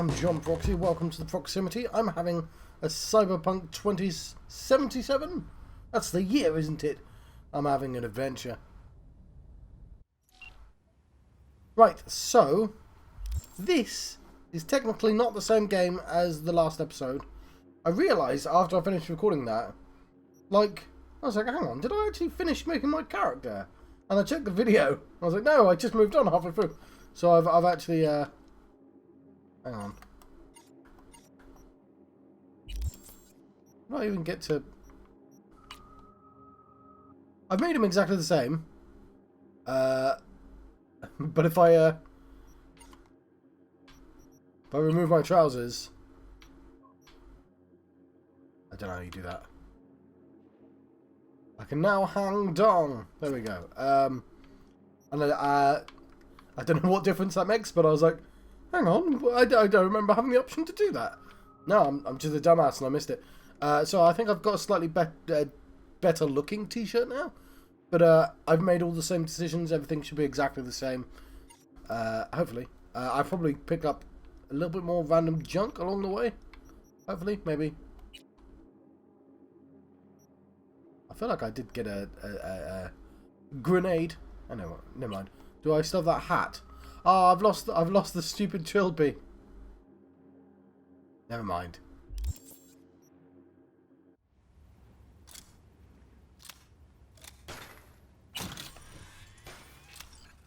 I'm John Proxy, welcome to the Proximity. I'm having a Cyberpunk 2077. That's the year, isn't it? I'm having an adventure. Right, so this is technically not the same game as the last episode. I realised after I finished recording that, I was like, hang on, did I actually finish making my character? And I checked the video. I was like, no, I just moved on halfway through. So I've actually, hang on. Did I even get to... I've made him exactly the same. But if I remove my trousers... I don't know how you do that. I can now hang dong. There we go. And I don't know what difference that makes, but I was like, hang on, I don't remember having the option to do that. No, I'm just a dumbass and I missed it. So I think I've got a slightly better looking t-shirt now. But I've made all the same decisions. Everything should be exactly the same. Hopefully. I probably pick up a little bit more random junk along the way. Hopefully, maybe. I feel like I did get a grenade. Oh, no, never mind. Do I still have that hat? Oh, I've lost the stupid trilby. Never mind.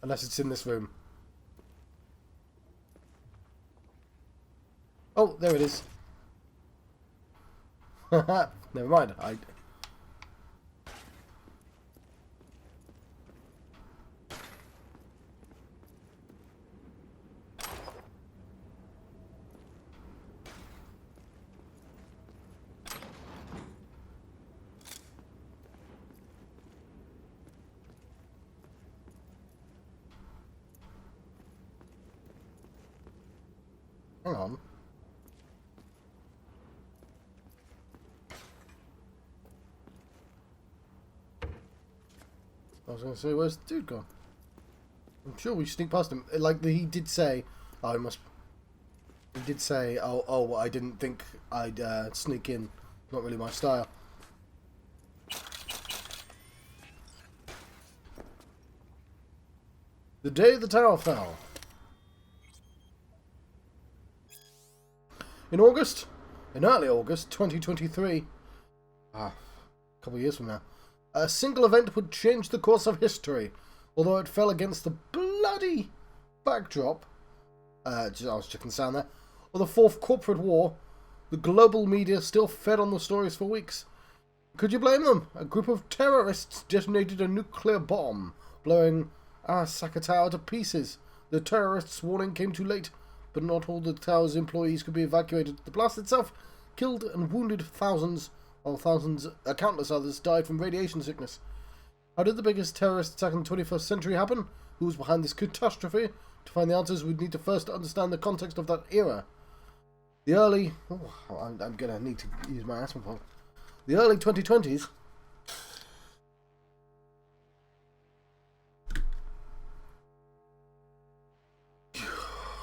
Unless it's in this room. Oh, there it is. Never mind. Hang on. I was going to say, where's the dude gone? I'm sure we sneak past him. Like, he did say... Oh, he did say, oh, I didn't think I'd sneak in. Not really my style. The day the tower fell. In early August 2023, a couple of years from now, a single event would change the course of history, although it fell against the bloody backdrop, I was checking sound there, of the Fourth Corporate War. The global media still fed on the stories for weeks. Could you blame them? A group of terrorists detonated a nuclear bomb, blowing Arasaka Tower to pieces. The terrorists' warning came too late, but not all the tower's employees could be evacuated. The blast itself killed and wounded thousands, while countless others died from radiation sickness. How did the biggest terrorist attack in the 21st century happen? Who was behind this catastrophe? To find the answers, we'd need to first understand the context of that era. The early... Oh, I'm going to need to use my asthma pump. The early 2020s...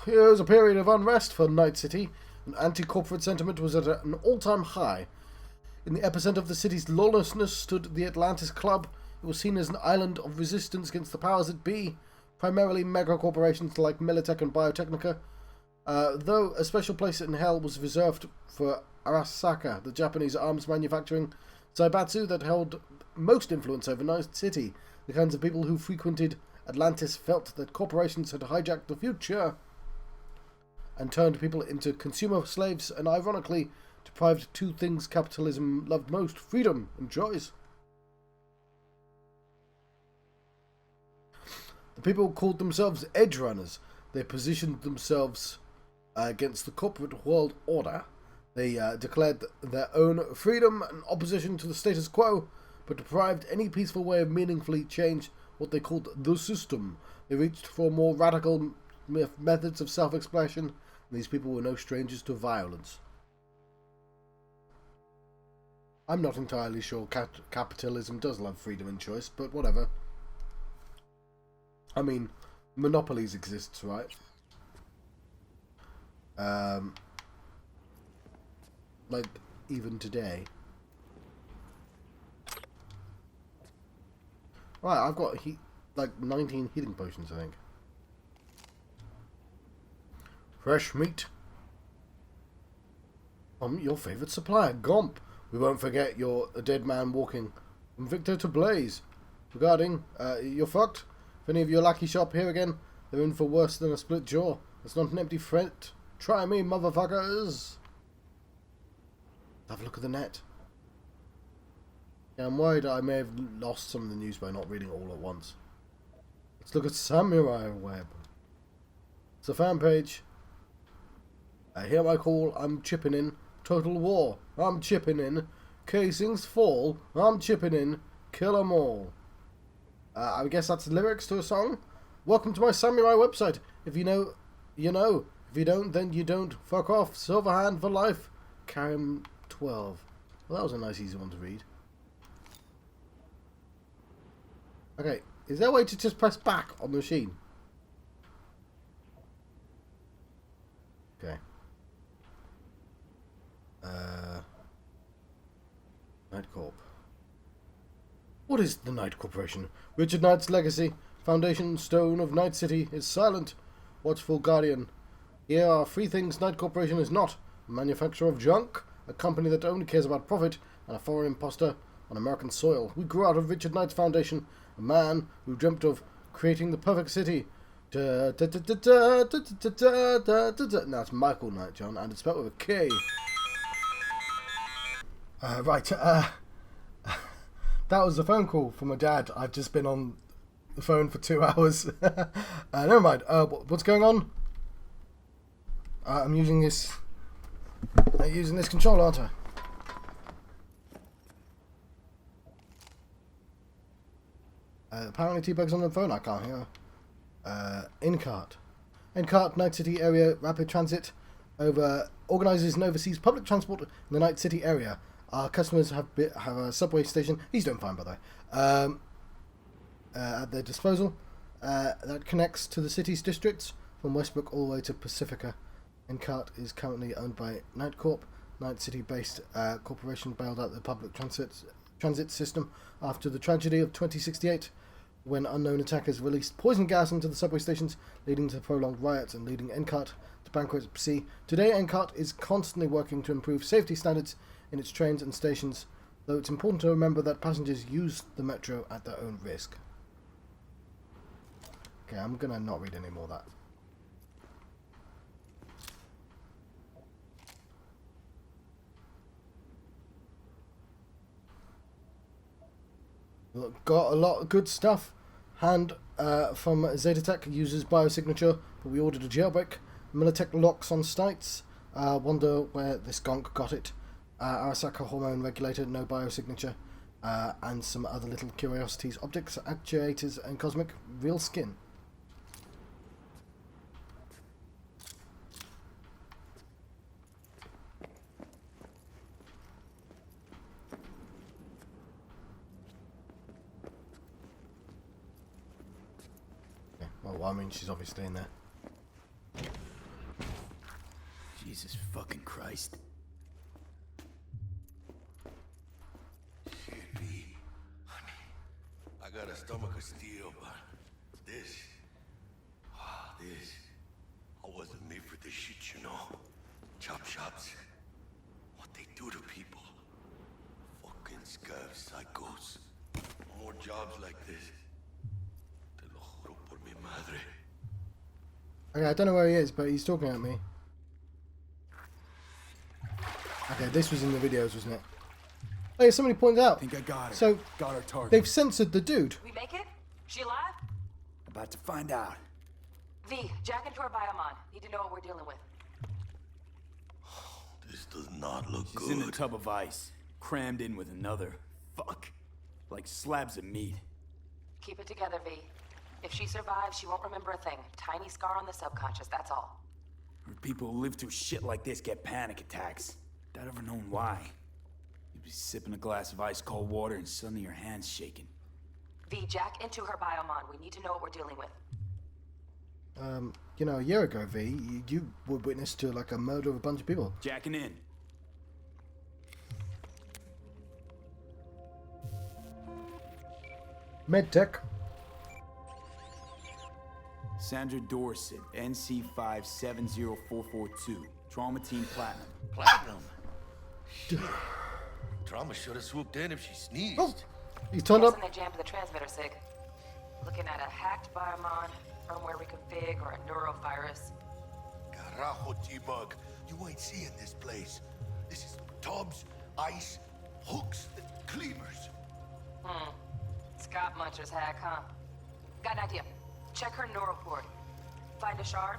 Here was a period of unrest for Night City, and anti-corporate sentiment was at an all-time high. In the epicenter of the city's lawlessness stood the Atlantis Club. It was seen as an island of resistance against the powers that be, primarily mega-corporations like Militech and Biotechnica, though a special place in hell was reserved for Arasaka, the Japanese arms manufacturing Zaibatsu that held most influence over Night City. The kinds of people who frequented Atlantis felt that corporations had hijacked the future and turned people into consumer slaves, and ironically deprived two things capitalism loved most: freedom and choice. The people called themselves edge runners. They positioned themselves against the corporate world order. They declared their own freedom and opposition to the status quo, but deprived any peaceful way of meaningfully change what they called the system. They reached for more radical methods of self-expression. These people were no strangers to violence. I'm not entirely sure capitalism does love freedom and choice, but whatever. I mean, monopolies exist, right? Like, even today. Right, I've got like 19 healing potions, I think. Fresh meat. Your favourite supplier, Gomp. We won't forget you're a dead man walking from Victor to Blaze. Regarding, you're fucked. If any of your lucky shop here again, they're in for worse than a split jaw. It's not an empty threat. Try me, motherfuckers. Have a look at the net. Yeah, I'm worried I may have lost some of the news by not reading it all at once. Let's look at Samurai Web. It's a fan page. I hear my call, I'm chipping in. Total war, I'm chipping in. Casings fall, I'm chipping in. Kill 'em all. I guess that's lyrics to a song. Welcome to my Samurai website. If you know, you know. If you don't, then you don't. Fuck off. Silverhand for life. Karim 12. Well, that was a nice easy one to read. Okay, is there a way to just press back on the machine? Okay. Night Corp. What is the Night Corporation? Richard Knight's legacy. Foundation stone of Night City is silent. Watchful guardian. Here are 3 things Night Corporation is not. A manufacturer of junk, a company that only cares about profit, and a foreign imposter on American soil. We grew out of Richard Knight's foundation, a man who dreamt of creating the perfect city. No, it's Michael Knight, John, and it's spelled with a K. That was a phone call from my dad. I've just been on the phone for 2 hours. Never mind. What's going on? I'm using this controller, aren't I? Apparently T-Bug's on the phone. I can't hear her. In-cart. In-cart, Night City area, rapid transit organises and oversees public transport in the Night City area. Our customers have a subway station. He's doing fine, by the way. At their disposal. That connects to the city's districts from Westbrook all the way to Pacifica. In-cart is currently owned by Night Corp. Night City-based corporation bailed out the public transit system after the tragedy of 2068, when unknown attackers released poison gas into the subway stations, leading to prolonged riots and leading NCART to bankruptcy. Today, NCART is constantly working to improve safety standards in its trains and stations, though it's important to remember that passengers use the metro at their own risk. Okay, I'm gonna not read any more of that. Got a lot of good stuff. Hand from Zetatech uses biosignature, but we ordered a jailbreak. Militech locks on sites. Wonder where this gonk got it. Arasaka hormone regulator, no biosignature. And some other little curiosities. Optics, actuators, and cosmic real skin. Well, I mean, she's obviously in there. Jesus fucking Christ. Shit, B. Honey, I got a stomach of steel, but this... I wasn't made for this shit, you know? Chop shops. What they do to people. Fucking scav psychos. More jobs like this. Te lo juro por mi madre. Okay, I don't know where he is, but he's talking at me. Okay, this was in the videos, wasn't it? Hey, somebody pointed out. I think I got her. So, got her target. they've censored the dude. We make it? She alive? About to find out. V, jack into her biomon. Need to know what we're dealing with. This does not look She's good. in a tub of ice, crammed in with another. Fuck. Like slabs of meat. Keep it together, V. If she survives, she won't remember a thing. Tiny scar on the subconscious, that's all. Where people who live through shit like this get panic attacks. Without ever knowing why. You'd be sipping a glass of ice cold water and suddenly your hand's shaking. V, jack into her biomon. We need to know what we're dealing with. You know, a year ago, V, you were witness to like a murder of a bunch of people. Jacking in. MedTech. Sandra Dorset, NC570442. Trauma Team Platinum. Platinum? Shit. Trauma should have swooped in if she sneezed. Oh, he's turned up. Guessing they jammed the transmitter, Sig. Looking at a hacked biomon, firmware reconfig, or a neurovirus. Carajo, T-Bug. You ain't seeing this place. This is tubs, ice, hooks, and cleavers. Scott Muncher's hack, huh? Got an idea. Check her neural port. Find a shard?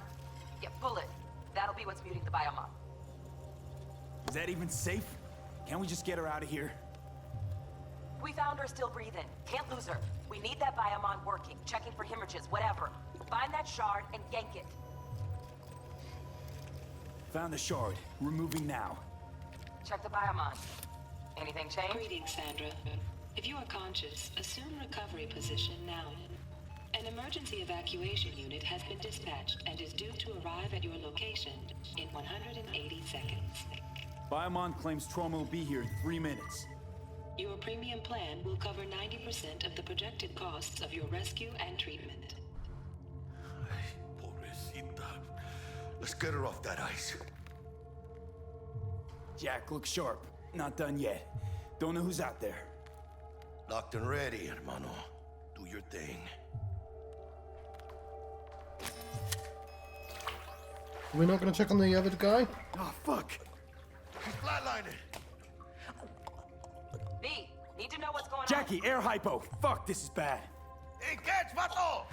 Yeah, pull it. That'll be what's muting the biomon. Is that even safe? Can't we just get her out of here? We found her still breathing. Can't lose her. We need that biomon working, checking for hemorrhages, whatever. Find that shard and yank it. Found the shard. Removing now. Check the biomon. Anything change? Greetings, Sandra. If you are conscious, assume recovery position now. An emergency evacuation unit has been dispatched and is due to arrive at your location in 180 seconds. Biomon claims trauma will be here in 3 minutes. Your premium plan will cover 90% of the projected costs of your rescue and treatment. Ay, pobrecita. Let's get her off that ice. Jack, look sharp. Not done yet. Don't know who's out there. Locked and ready, hermano. Do your thing. We're not going to check on the other guy? Oh, fuck. He's flatlining. V, need to know what's going on. Jackie, air hypo. Fuck, this is bad. Hey, catch, vato!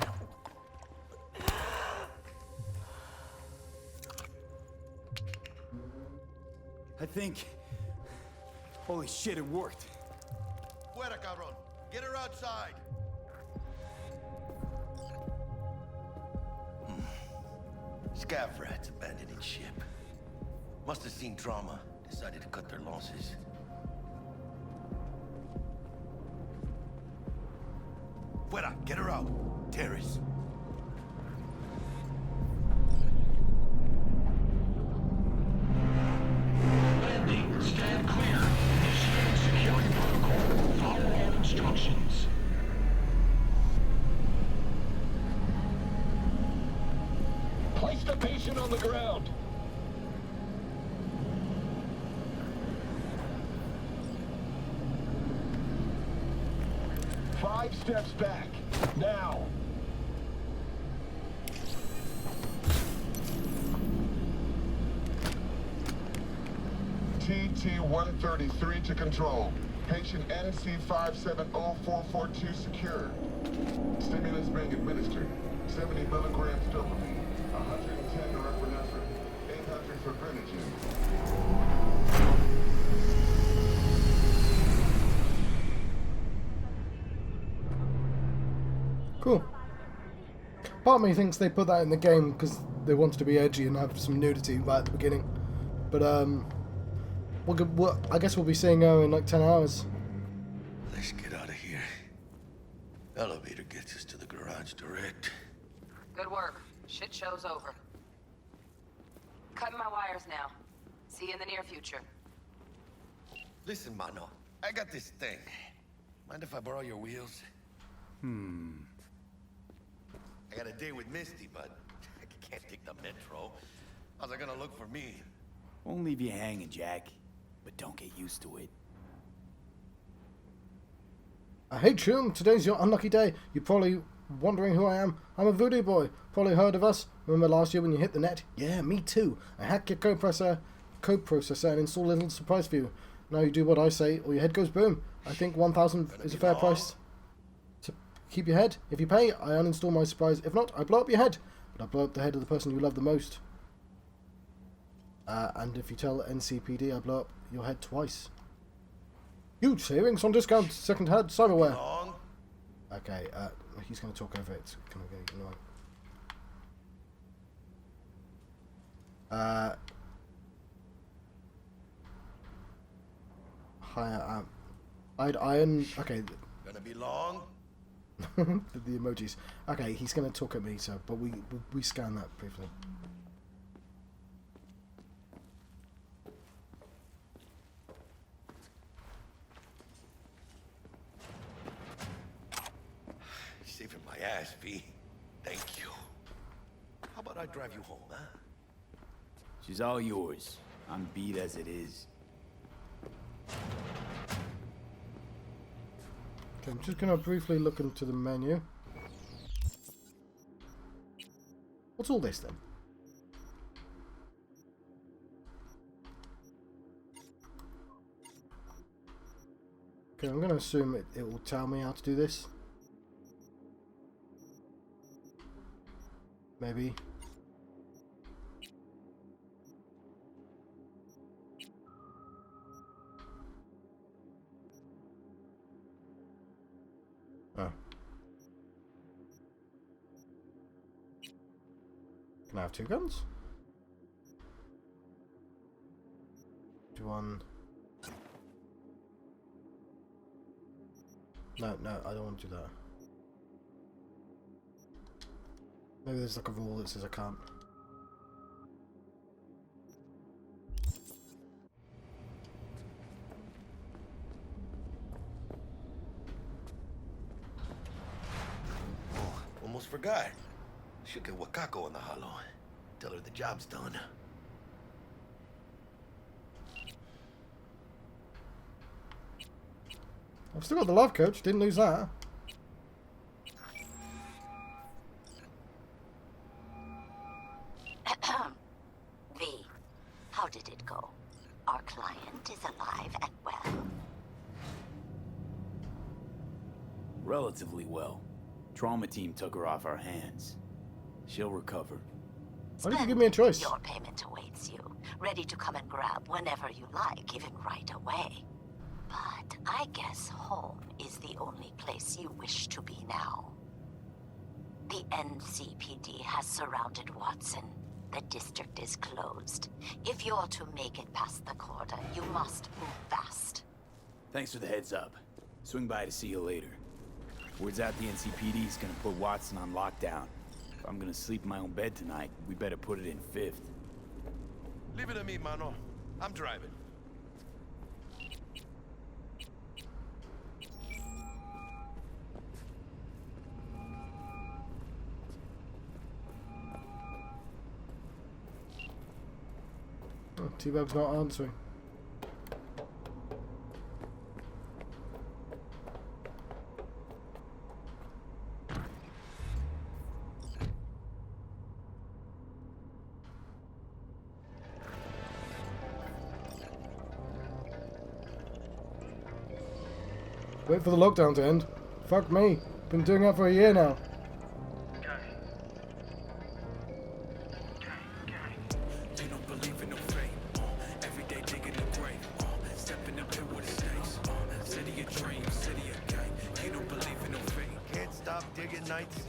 I think... Holy shit, it worked. Fuera, cabrón. Get her outside. Scav rats abandoning ship. Must have seen trauma. Decided to cut their losses. Fuera, get her out. Terrace. Landing. Stand clear. Initiating security protocol. Follow all instructions. Place the patient on the ground. Five steps back. Now. TT-133 to control. Patient NC570442 secured. Stimulus being administered. 70 milligrams dopamine. 110 norepinephrine. 800 for fibrinogen. Cool. Part of me thinks they put that in the game because they wanted to be edgy and have some nudity right at the beginning. But, I guess we'll be seeing her in like 10 hours. Let's get out of here. Elevator gets us to the garage direct. Good work. Shit show's over. Cutting my wires now. See you in the near future. Listen, mano. I got this thing. Mind if I borrow your wheels? I got a date with Misty, but I can't take the metro. How's it gonna look for me? Won't leave you hanging, Jack. But don't get used to it. Hey Chum, today's your unlucky day. You're probably wondering who I am. I'm a voodoo boy. Probably heard of us. Remember last year when you hit the net? Yeah, me too. I hacked your code processor and installed a little surprise for you. Now you do what I say or your head goes boom. I think 1,000 is a fair price to keep your head. If you pay, I uninstall my surprise. If not, I blow up your head. But I blow up the head of the person you love the most. And if you tell NCPD, I blow up your head twice. Huge savings on discount second-hand cyberware. Long? Okay, he's going to talk over it. It's going to get annoying. Hi, I'd iron. Okay. Gonna be long? the emojis. Okay, he's going to talk at me, so but we scan that briefly. Saving my ass, V. Thank you. How about I drive you home, huh? She's all yours. I'm beat as it is. Okay, I'm just going to briefly look into the menu. What's all this then? Okay, I'm going to assume it will tell me how to do this. Maybe. Oh. Can I have two guns? Do one. No, I don't want to do that. Maybe there's like a rule that says I can't. Oh, almost forgot. Should get Wakako on the holo. Tell her the job's done. I've still got the love coach, didn't lose that. V, how did it go? Our client is alive and well. Relatively well. Trauma team took her off our hands. She'll recover. Why did you give me a choice? Your payment awaits you, ready to come and grab whenever you like, even right away. But I guess home is the only place you wish to be now. The NCPD has surrounded Watson. The district is closed. If you're to make it past the cordon, you must move fast. Thanks for the heads up. Swing by to see you later. Word's out the NCPD is gonna put Watson on lockdown. If I'm gonna sleep in my own bed tonight, we better put it in 5th. Leave it to me, mano. I'm driving. Oh, T-Bab's not answering. Wait for the lockdown to end. Fuck me. Been doing that for a year now. Can't stop digging nights.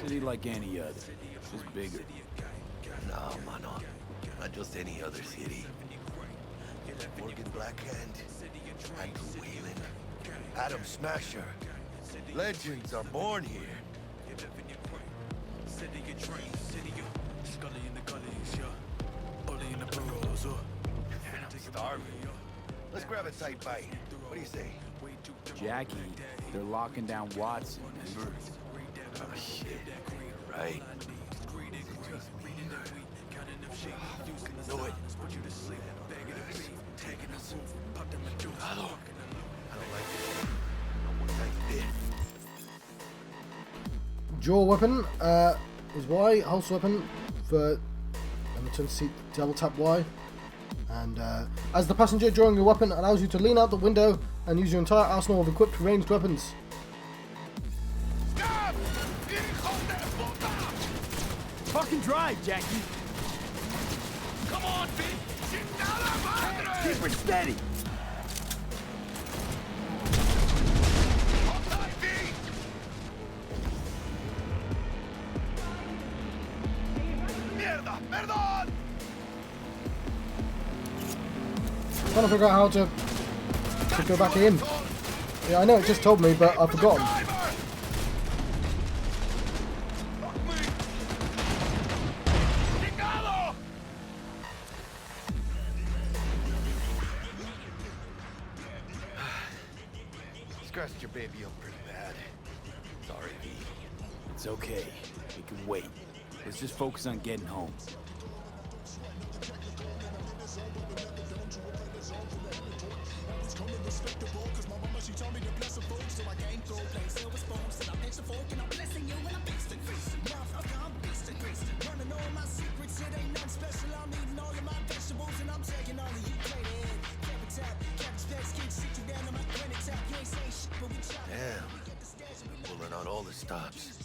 City like any other, just bigger. No, mano. Not just any other city. Morgan Blackhand, Andrew Whalen, Adam Smasher. Legends are born here. I'm starving. Let's grab a tight bite. What do you say? Jackie, they're locking down Watson, remember? Oh, shit. Right. Do it. Hello. I don't like this. No one like this. Dual weapon is Y, holster weapon for turn seat, double tap Y. And as the passenger, drawing your weapon allows you to lean out the window and use your entire arsenal of equipped ranged weapons. Fucking drive, Jackie! Come on, Keep her steady! Mierda, perdón! Trying to figure out how to go back in. Yeah, I know it just told me, but I've forgotten. Scratched your baby up pretty bad. Sorry, V. It's okay. We can wait. Let's just focus on getting home. Damn. Pulling out all the stops.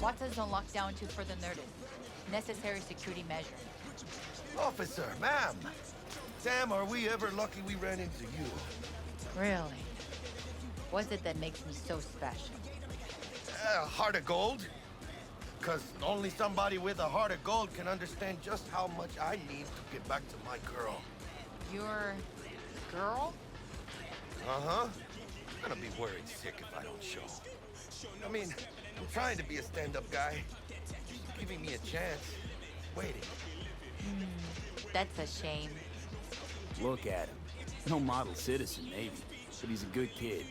Watson's on lockdown to further notice. Necessary security measure. Officer, ma'am. Damn, are we ever lucky we ran into you. Really? What's it that makes me so special? Heart of gold? Because only somebody with a heart of gold can understand just how much I need to get back to my girl. Your girl? Uh-huh. I'm gonna be worried sick if I don't show. I mean, I'm trying to be a stand-up guy. She's giving me a chance. Waiting. That's a shame. Look at him. No model citizen, maybe, but he's a good kid.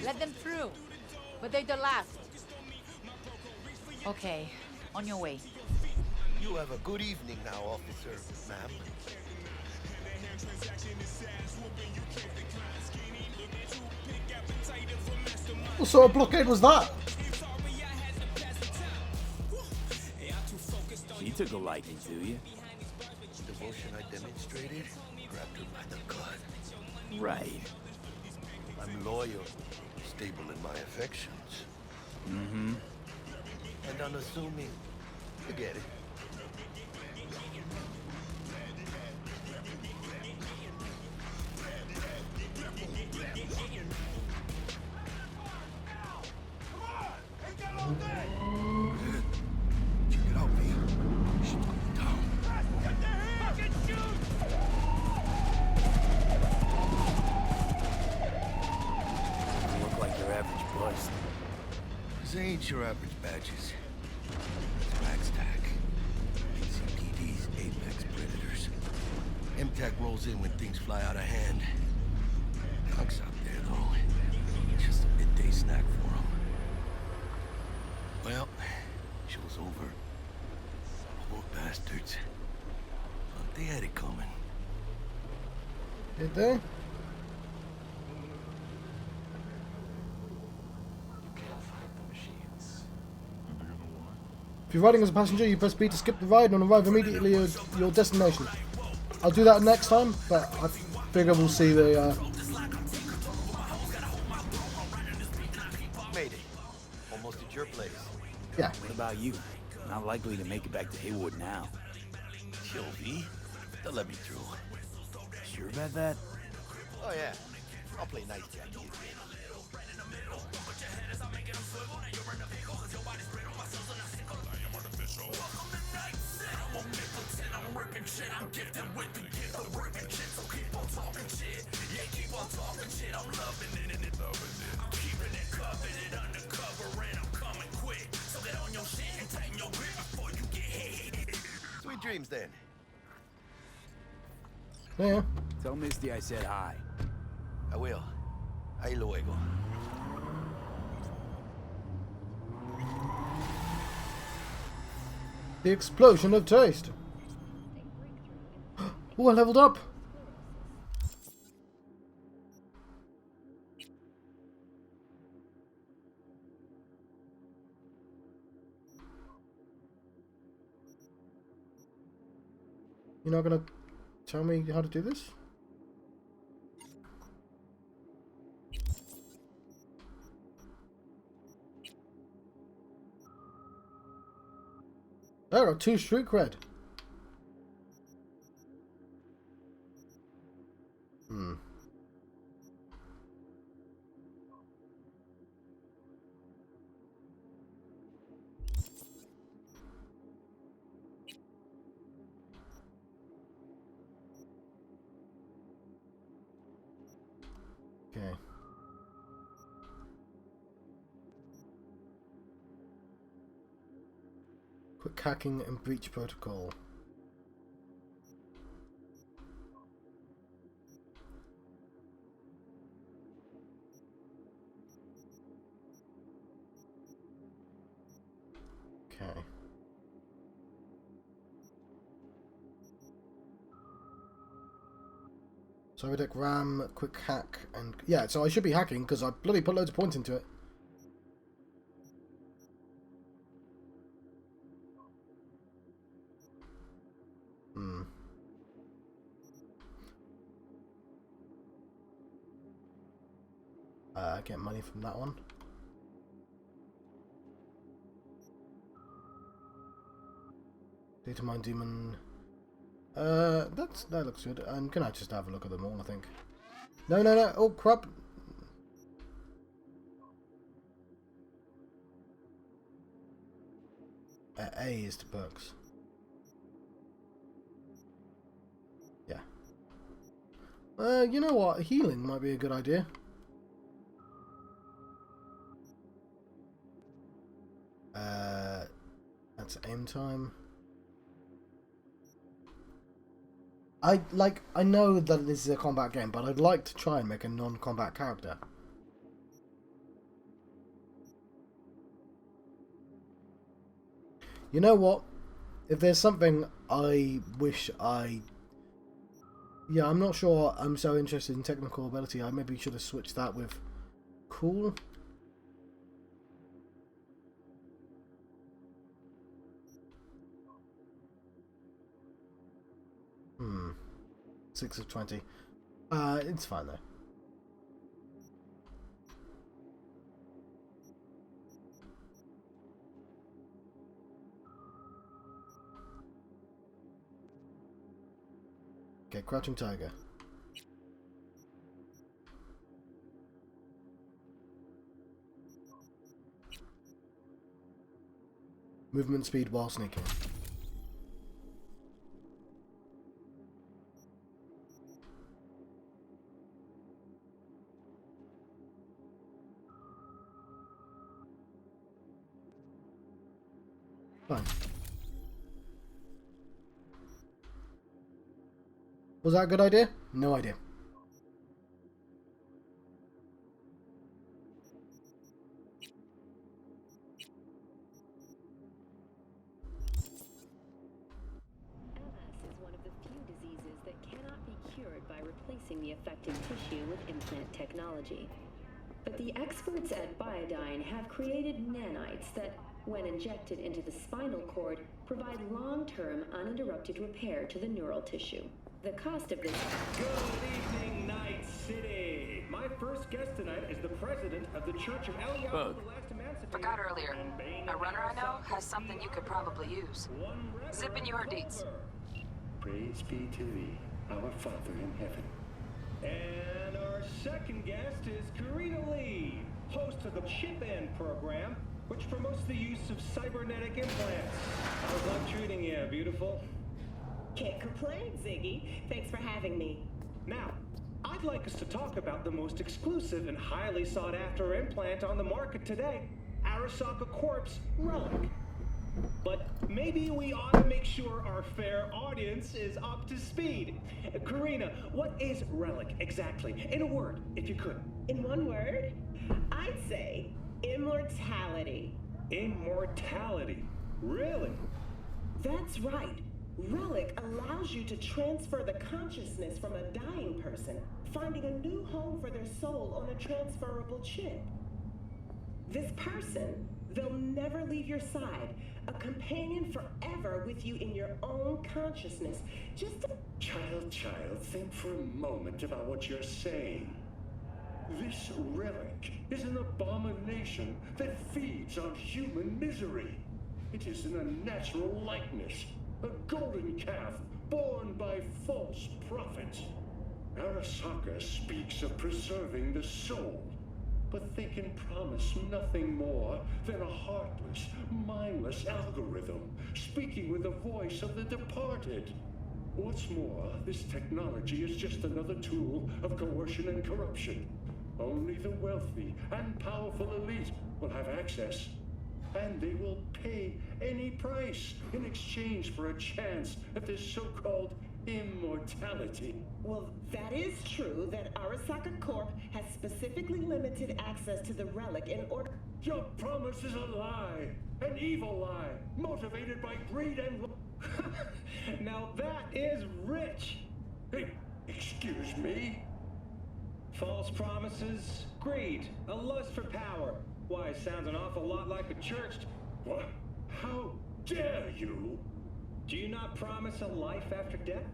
Let them through. But they're the last. Okay, on your way. You have a good evening now, officer, ma'am. What sort of blockade was that? She took a liking to you. Devotion I demonstrated grabbed her by the gut. Right. I'm loyal, stable in my affections. Mm-hmm. And unassuming. You get it. Check it out, V. Shit's going down. You look like your average bust. This ain't your average badges. It's Magstack. NCPD's apex predators. MTAC rolls in when things fly out of hand. Punk's out there, though. Just a midday snack for him. Well, show's over. Poor bastards. Thought they had it coming. Did they? If you're riding as a passenger, you press B to skip the ride and arrive immediately at your destination. I'll do that next time, but I figure we'll see the... Made it. Almost at your place. Yeah. What about you? Not likely to make it back to Haywood now. Chill, V. They'll let me through. Sure about that? Oh, yeah. I'll play nice, Jackie. Sweet dreams, then. Yeah. Tell Misty I said hi. I will. Ahí luego. The explosion of taste. Oh, I leveled up. You're not gonna tell me how to do this? I got 2 street cred. Quick hacking and breach protocol. Okay. Cyberdeck RAM, quick hack, and yeah, so I should be hacking because I bloody put loads of points into it. Get money from that one. Data mine demon. That looks good. And can I just have a look at them all? I think. No. Oh crap! A is the perks. Yeah. You know what? Healing might be a good idea. That's aim time. I know that this is a combat game, but I'd like to try and make a non-combat character. You know what? If there's something I wish I... Yeah, I'm not sure I'm so interested in technical ability. I maybe should have switched that with cool. 6 of 20. It's fine though. Okay, crouching tiger. Movement speed while sneaking. Fine. Was that a good idea? No idea. The affected tissue with implant technology. But the experts at Biodyne have created nanites that, when injected into the spinal cord, provide long-term uninterrupted repair to the neural tissue. The cost of this... Good evening, Night City! My first guest tonight is the president of the Church of Eliyahu, the last emancipator. Forgot earlier. A runner I know has something you could probably use. Zip in your deeds. Praise be to thee, our Father in heaven. And our second guest is Karina Lee, host of the Chip-In program, which promotes the use of cybernetic implants. How's life treating you, beautiful? Can't complain, Ziggy. Thanks for having me. Now, I'd like us to talk about the most exclusive and highly sought-after implant on the market today, Arasaka Corp's Relic. But maybe we ought to make sure our fair audience is up to speed. Karina, what is Relic exactly? In a word, if you could. In one word? I'd say immortality. Immortality? Really? That's right. Relic allows you to transfer the consciousness from a dying person, finding a new home for their soul on a transferable chip. This person, they'll never leave your side. A companion forever with you in your own consciousness. Just a... Child, think for a moment about what you're saying. This relic is an abomination that feeds on human misery. It is an unnatural likeness, a golden calf born by false prophets. Arasaka speaks of preserving the soul, but they can promise nothing more than a heartless, mindless algorithm, speaking with the voice of the departed. What's more, this technology is just another tool of coercion and corruption. Only the wealthy and powerful elite will have access. And they will pay any price in exchange for a chance at this so-called immortality. Well, that is true that Arasaka Corp has specifically limited access to the relic in order... Your promise is a lie, an evil lie, motivated by greed and... Now that is rich! Hey, excuse me? False promises, greed, a lust for power. Why, sounds an awful lot like a church. What? How dare you? Do you not promise a life after death?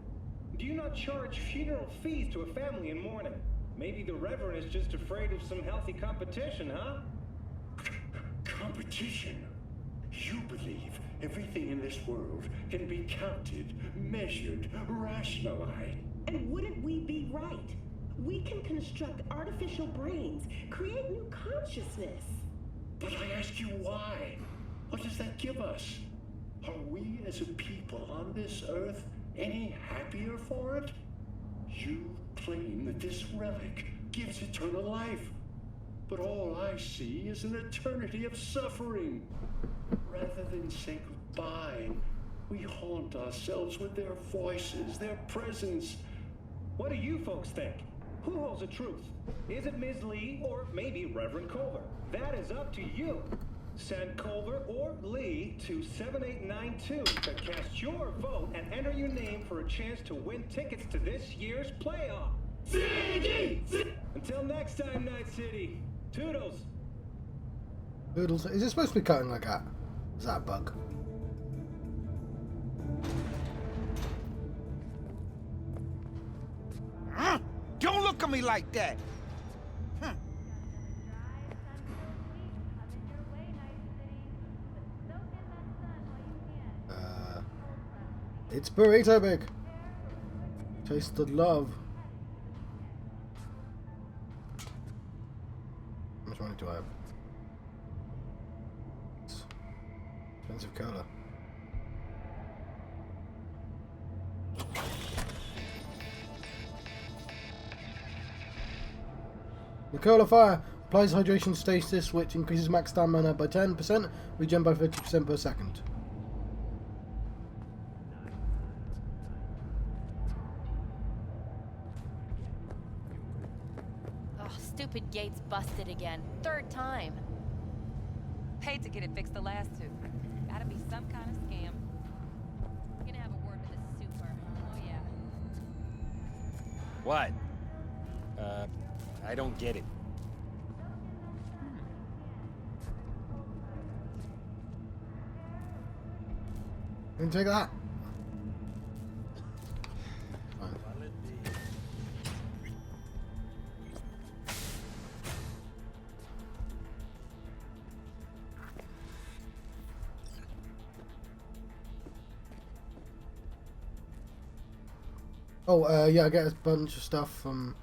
Do you not charge funeral fees to a family in mourning? Maybe the Reverend is just afraid of some healthy competition, huh? Competition? You believe everything in this world can be counted, measured, rationalized. And wouldn't we be right? We can construct artificial brains, create new consciousness. But I ask you why? What does that give us? Are we as a people on this earth any happier for it? You claim that this relic gives eternal life, but all I see is an eternity of suffering. Rather than say goodbye, we haunt ourselves with their voices, their presence. What do you folks think? Who holds the truth? Is it Ms. Lee or maybe Reverend Culver? That is up to you. Send Culver or Lee to 7892 to cast your vote and enter your name for a chance to win tickets to this year's playoff. Until next time, Night City. Toodles. Toodles. Is it supposed to be cutting like that? Is that a bug? Don't look at me like that! It's burrito big. Taste the love. How much money do I have? It's expensive cola. The cola fire applies hydration status, which increases max stamina by 10%, regen by 50% per second. Stupid gate's busted again. Third time. Paid to get it fixed the last two. Gotta be some kind of scam. Gonna have a word with the super. Oh yeah. What? I don't get it. Can you take that? Oh, yeah, I get a bunch of stuff from...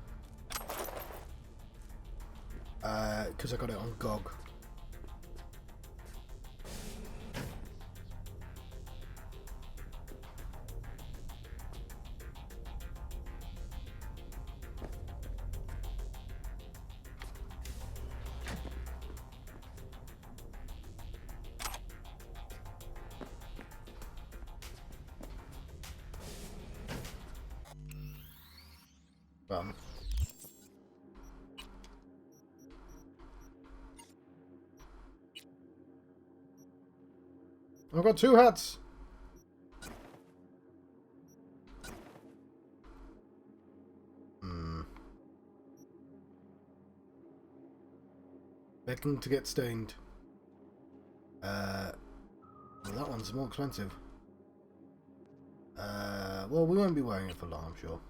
because I got it on GOG. I've got 2 hats. Begging to get stained. Well, that one's more expensive. Well, we won't be wearing it for long, I'm sure.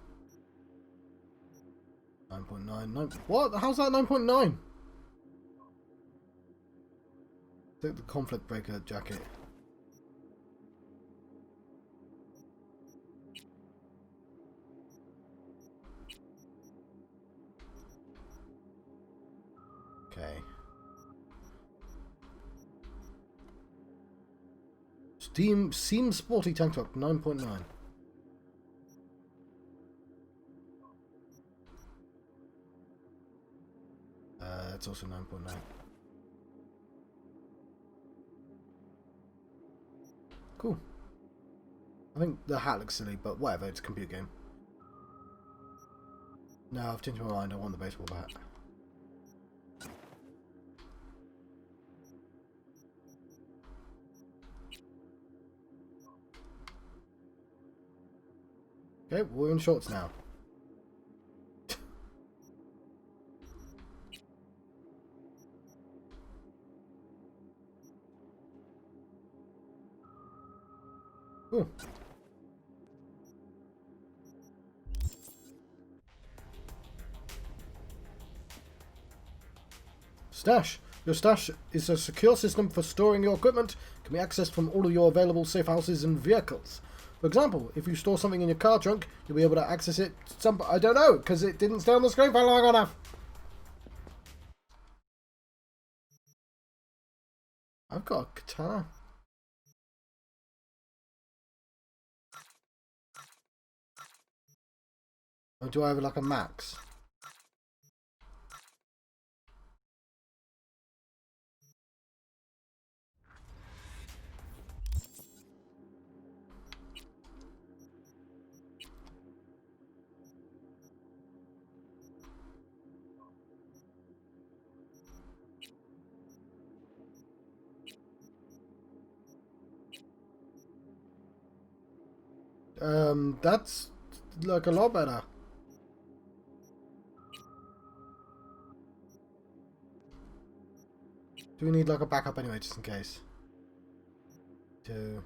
9.9. What? How's that 9.9? Take the conflict breaker jacket. Okay. Steam Seam Sporty Tank Top 9.9. That's also 9.9. Cool. I think the hat looks silly, but whatever, it's a computer game. No, I've changed my mind. I want the baseball bat. Okay, we're in shorts now. Ooh. Stash. Your stash is a secure system for storing your equipment. It can be accessed from all of your available safe houses and vehicles. For example, if you store something in your car trunk, you'll be able to access it. I don't know, because it didn't stay on the screen for long enough. I've got a katana. Or do I have like a max? That's like a lot better. Do we need like a backup anyway, just in case? 2.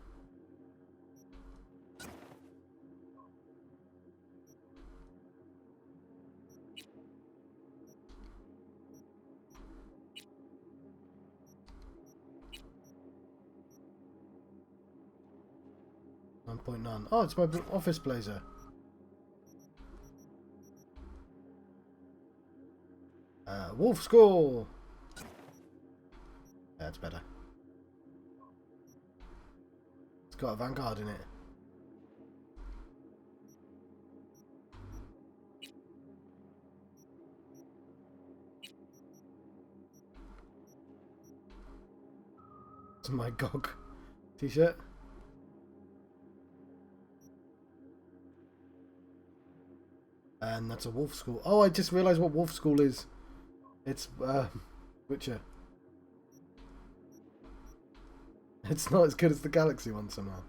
$1.9. Oh, it's my office blazer. Wolf School. That's better. It's got a Vanguard in it. It's my GOG t-shirt. And that's a Wolf School. Oh, I just realised what Wolf School is. It's Witcher. It's not as good as the Galaxy one somehow.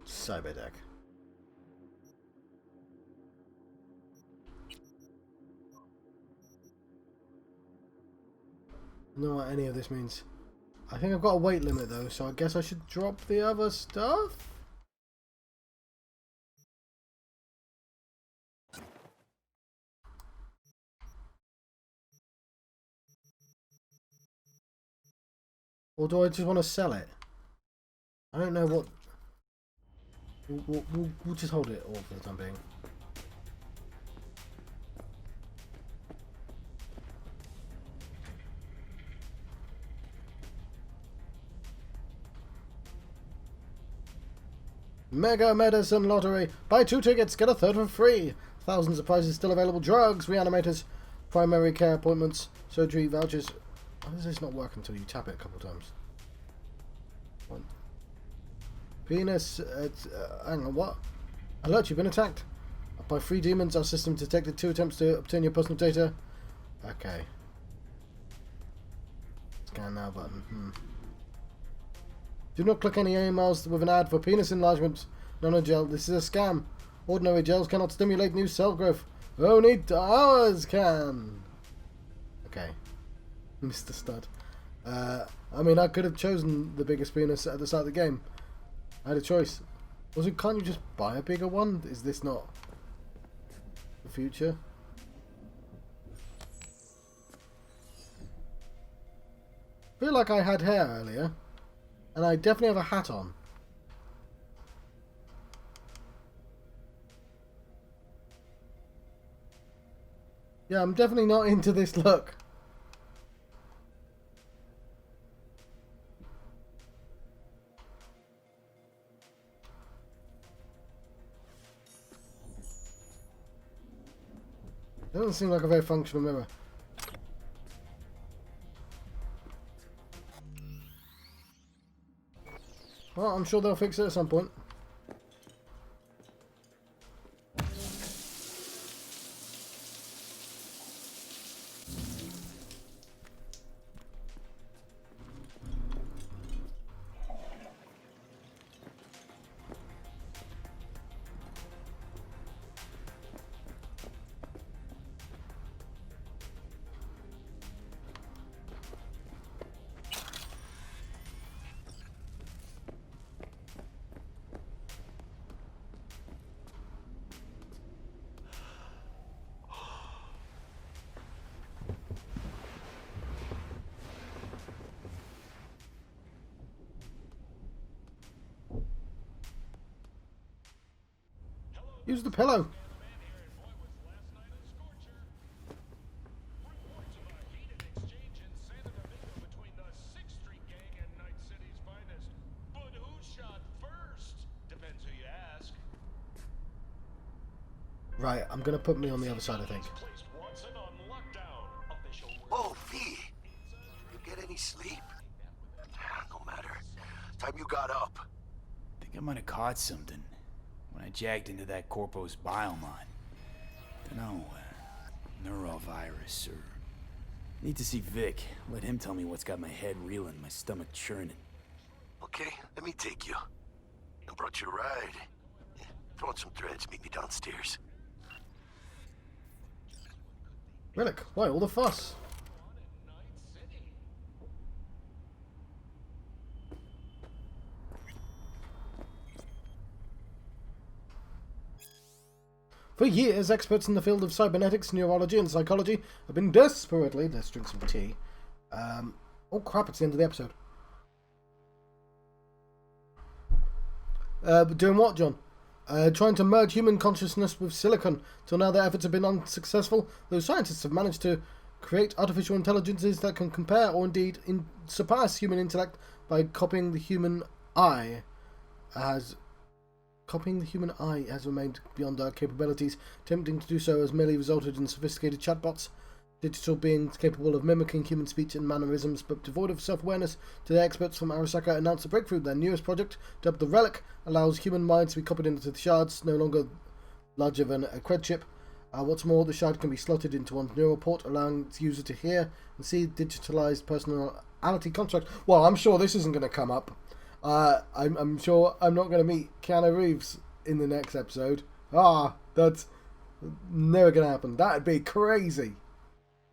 Cyberdeck. I don't know what any of this means. I think I've got a weight limit though, so I guess I should drop the other stuff? Or do I just want to sell it? I don't know what... We'll just hold it all for the time being. Mega Medicine Lottery. Buy 2 tickets, get a third for free. Thousands of prizes still available. Drugs, reanimators, primary care appointments, surgery vouchers. Why does this not work until you tap it a couple times? What? Penis. Hang on, what? Alert, you've been attacked by 3 demons. Our system detected 2 attempts to obtain your personal data. Okay. Scan now button. Do not click any emails with an ad for penis enlargement. Nanogel. This is a scam. Ordinary gels cannot stimulate new cell growth. Only ours can. Okay. Mr. Stud. I mean, I could have chosen the biggest penis at the start of the game. I had a choice. Also, can't you just buy a bigger one? Is this not the future? I feel like I had hair earlier. And I definitely have a hat on. Yeah, I'm definitely not into this look. Doesn't seem like a very functional mirror. Well, I'm sure they'll fix it at some point. Use the pillow. Right, I'm gonna put me on the other side, I think. Oh, V! You get any sleep? No matter. Time you got up. I think I might have caught something when I jacked into that Corpo's biomon. Dunno, neurovirus or... Need to see Vic. Let him tell me what's got my head reeling, my stomach churning. Okay, let me take you. I brought you a ride. Yeah, throw on some threads, meet me downstairs. Relic, why all the fuss? For years, experts in the field of cybernetics, neurology, and psychology have been desperately... Let's drink some tea. Oh crap, it's the end of the episode. But doing what, John? Trying to merge human consciousness with silicon. Till now, their efforts have been unsuccessful. Those scientists have managed to create artificial intelligences that can compare or indeed surpass human intellect by copying the human eye. Copying the human eye has remained beyond our capabilities. Attempting to do so has merely resulted in sophisticated chatbots, digital beings capable of mimicking human speech and mannerisms, but devoid of self-awareness. Today, experts from Arasaka announced a breakthrough. Their newest project, dubbed the Relic, allows human minds to be copied into the shards, no longer larger than a cred chip. What's more, the shard can be slotted into one's neural port, allowing its user to hear and see digitalized personality construct. Well, I'm sure this isn't going to come up. I'm sure I'm not going to meet Keanu Reeves in the next episode. That's never going to happen. That'd be crazy.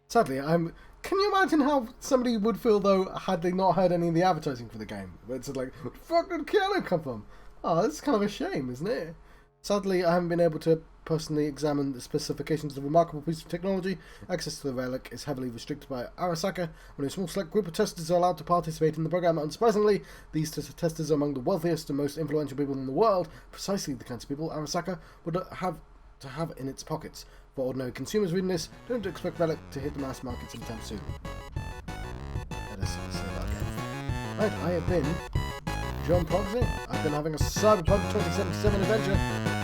Sadly, can you imagine how somebody would feel, though, had they not heard any of the advertising for the game? It's like, where the fuck did Keanu come from? That's kind of a shame, isn't it? Sadly, I haven't been able to personally examine the specifications of the remarkable piece of technology. Access to the Relic is heavily restricted by Arasaka. Only a small select group of testers are allowed to participate in the program. Unsurprisingly, these testers are among the wealthiest and most influential people in the world, precisely the kinds of people Arasaka would have to have in its pockets. For ordinary consumers reading this, don't expect Relic to hit the mass markets anytime soon. Let us say that again. Right, I have been John Proxy. I've been having a Cyberpunk 2077 adventure.